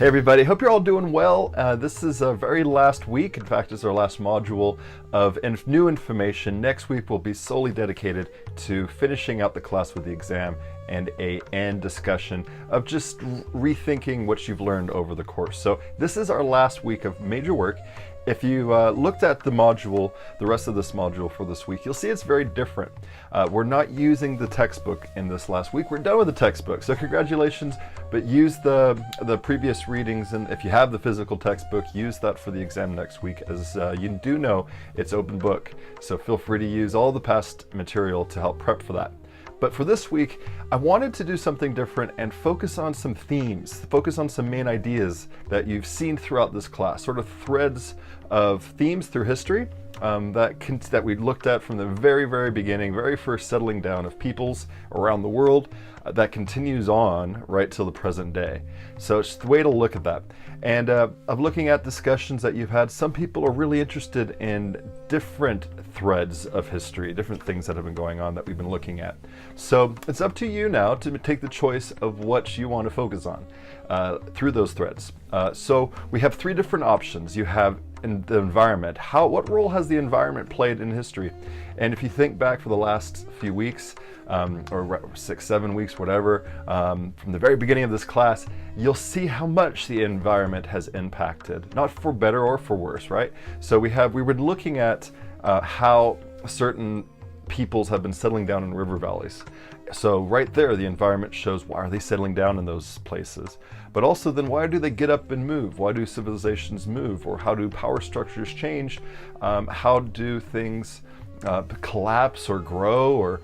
everybody, hope you're all doing well. This is our very last week. In fact, it's our last module of new information. Next week will be solely dedicated to finishing out the class with the exam and a end discussion of just rethinking what you've learned over the course. So this is our last week of major work. If you looked at the module, the rest of this module for this week, you'll see it's very different. We're not using the textbook in this last week. We're done with the textbook, so congratulations, but use the previous readings, and if you have the physical textbook, use that for the exam next week, as you do know it's open book, so feel free to use all the past material to help prep for that. But for this week, I wanted to do something different and focus on some themes, focus on some main ideas that you've seen throughout this class, sort of threads of themes through history that we looked at from the very, very beginning, very first settling down of peoples around the world that continues on right till the present day. So it's the way to look at that. And of looking at discussions that you've had, some people are really interested in different threads of history, different things that have been going on that we've been looking at. So it's up to you now to take the choice of what you want to focus on through those threads. So we have three different options. You have in the environment. What role has the environment played in history? And if you think back for the last few weeks, or 6, 7 weeks, whatever, from the very beginning of this class, you'll see how much the environment has impacted, not for better or for worse, right? So we were looking at how certain peoples have been settling down in river valleys. So right there, the environment shows why are they settling down in those places. But also then why do they get up and move? Why do civilizations move? Or how do power structures change? How do things collapse or grow or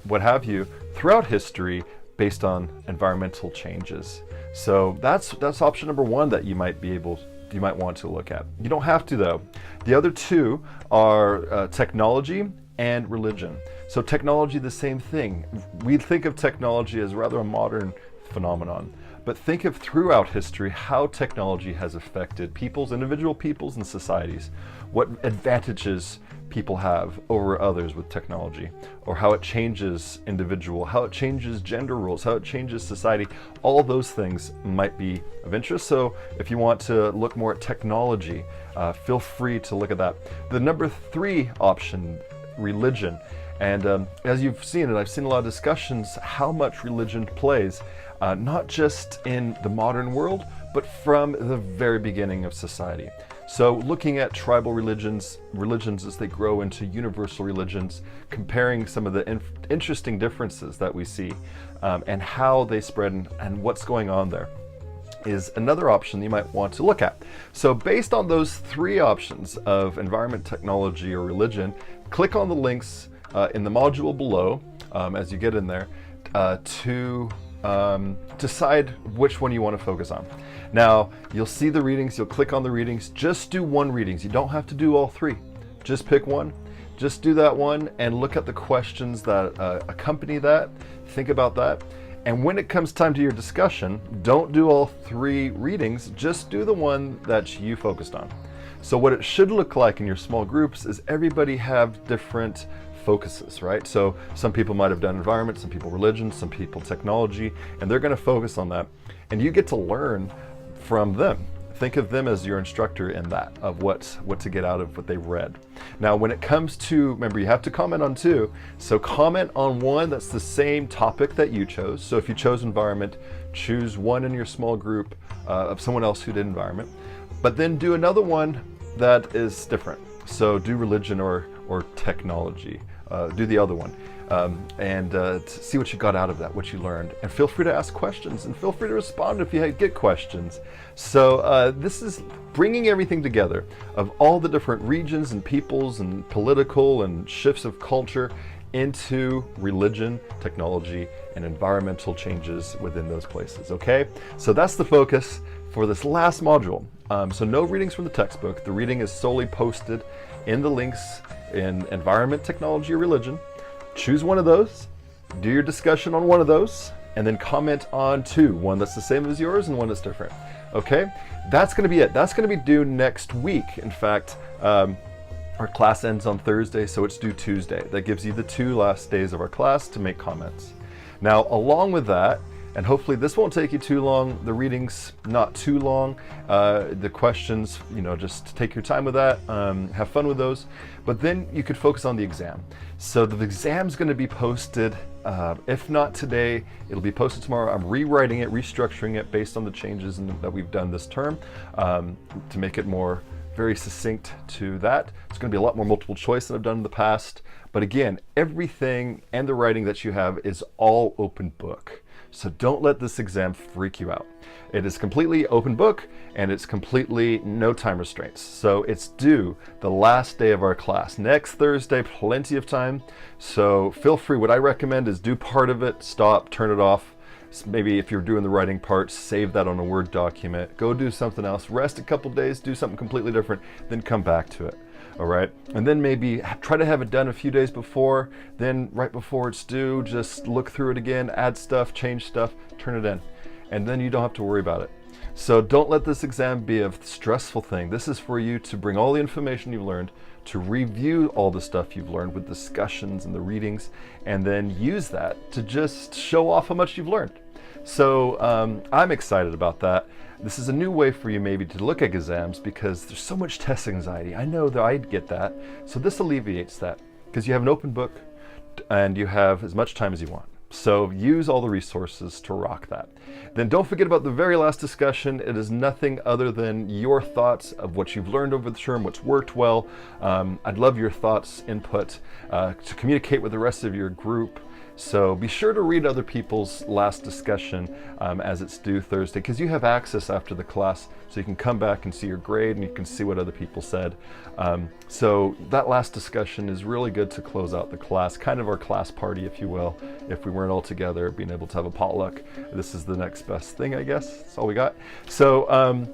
what have you throughout history based on environmental changes? So that's option number one that you might want to look at. You don't have to though. The other two are technology and religion. So technology, the same thing. We think of technology as rather a modern phenomenon, but think of throughout history how technology has affected individual peoples and societies, what advantages people have over others with technology, or how it changes how it changes gender roles, how it changes society. All those things might be of interest. So if you want to look more at technology, feel free to look at that. The number 3 option, religion. And as you've seen, and I've seen a lot of discussions, how much religion plays, not just in the modern world, but from the very beginning of society. So looking at tribal religions as they grow into universal religions, comparing some of the interesting differences that we see and how they spread and what's going on there is another option you might want to look at. So based on those 3 options of environment, technology, or religion, click on the links in the module below as you get in there to decide which one you want to focus on. Now, you'll see the readings, you'll click on the readings, just do one readings. You don't have to do all 3. Just pick one, just do that one and look at the questions that accompany that, think about that. And when it comes time to your discussion, don't do all 3 readings, just do the one that you focused on. So what it should look like in your small groups is everybody have different focuses, right? So some people might have done environment, some people religion, some people technology, and they're going to focus on that. And you get to learn from them. Think of them as your instructor in that, of what to get out of what they read. Now, when it comes to, remember, you have to comment on 2. So comment on one that's the same topic that you chose. So if you chose environment, choose one in your small group of someone else who did environment. But then do another one that is different. So do religion or technology. Do the other one and see what you got out of that, what you learned. And feel free to ask questions and feel free to respond if you get questions. So this is bringing everything together of all the different regions and peoples and political and shifts of culture into religion, technology, and environmental changes within those places, okay? So that's the focus for this last module. So no readings from the textbook. The reading is solely posted in the links in environment, technology, or religion. Choose one of those, do your discussion on one of those, and then comment on 2, one that's the same as yours and one that's different. Okay, that's going to be it. That's going to be due next week. In fact, our class ends on Thursday, so it's due Tuesday. That gives you the 2 last days of our class to make comments. Now, along with that, And hopefully this won't take you too long. The reading's not too long. The questions, just take your time with that. Have fun with those. But then you could focus on the exam. So the exam's going to be posted, if not today, it'll be posted tomorrow. I'm rewriting it, restructuring it based on the changes that we've done this term to make it more very succinct to that. It's going to be a lot more multiple choice than I've done in the past. But again, everything and the writing that you have is all open book. So don't let this exam freak you out. It is completely open book and it's completely no time restraints. So it's due the last day of our class. Next Thursday, plenty of time. So feel free. What I recommend is do part of it, stop, turn it off. Maybe if you're doing the writing part, save that on a Word document. Go do something else. Rest a couple days, do something completely different, then come back to it. All right, and then maybe try to have it done a few days before, then right before it's due, just look through it again, add stuff, change stuff, turn it in, and then you don't have to worry about it. So don't let this exam be a stressful thing. This is for you to bring all the information you've learned, to review all the stuff you've learned with discussions and the readings, and then use that to just show off how much you've learned. So I'm excited about that. This is a new way for you maybe to look at exams because there's so much test anxiety. I know that I get that. So this alleviates that because you have an open book and you have as much time as you want. So use all the resources to rock that. Then don't forget about the very last discussion. It is nothing other than your thoughts of what you've learned over the term, what's worked well. I'd love your thoughts, input, to communicate with the rest of your group. So be sure to read other people's last discussion as it's due Thursday, because you have access after the class, so you can come back and see your grade and you can see what other people said. So that last discussion is really good to close out the class, kind of our class party, if you will. If we weren't all together, being able to have a potluck, this is the next best thing, I guess. That's all we got. So,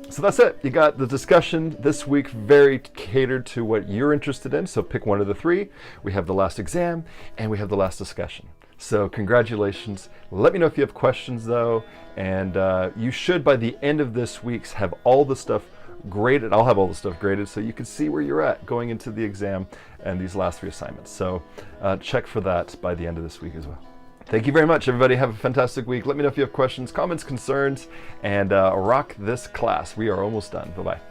so that's it. You got the discussion this week, very catered to what you're interested in. So pick one of the three. We have the last exam and we have the last discussion. So congratulations. Let me know if you have questions though, and you should by the end of this week's have all the stuff graded. I'll have all the stuff graded so you can see where you're at going into the exam and these last three assignments. So check for that by the end of this week as well. Thank you very much, everybody. Have a fantastic week. Let me know if you have questions, comments, concerns, and rock this class. We are almost done. Bye-bye.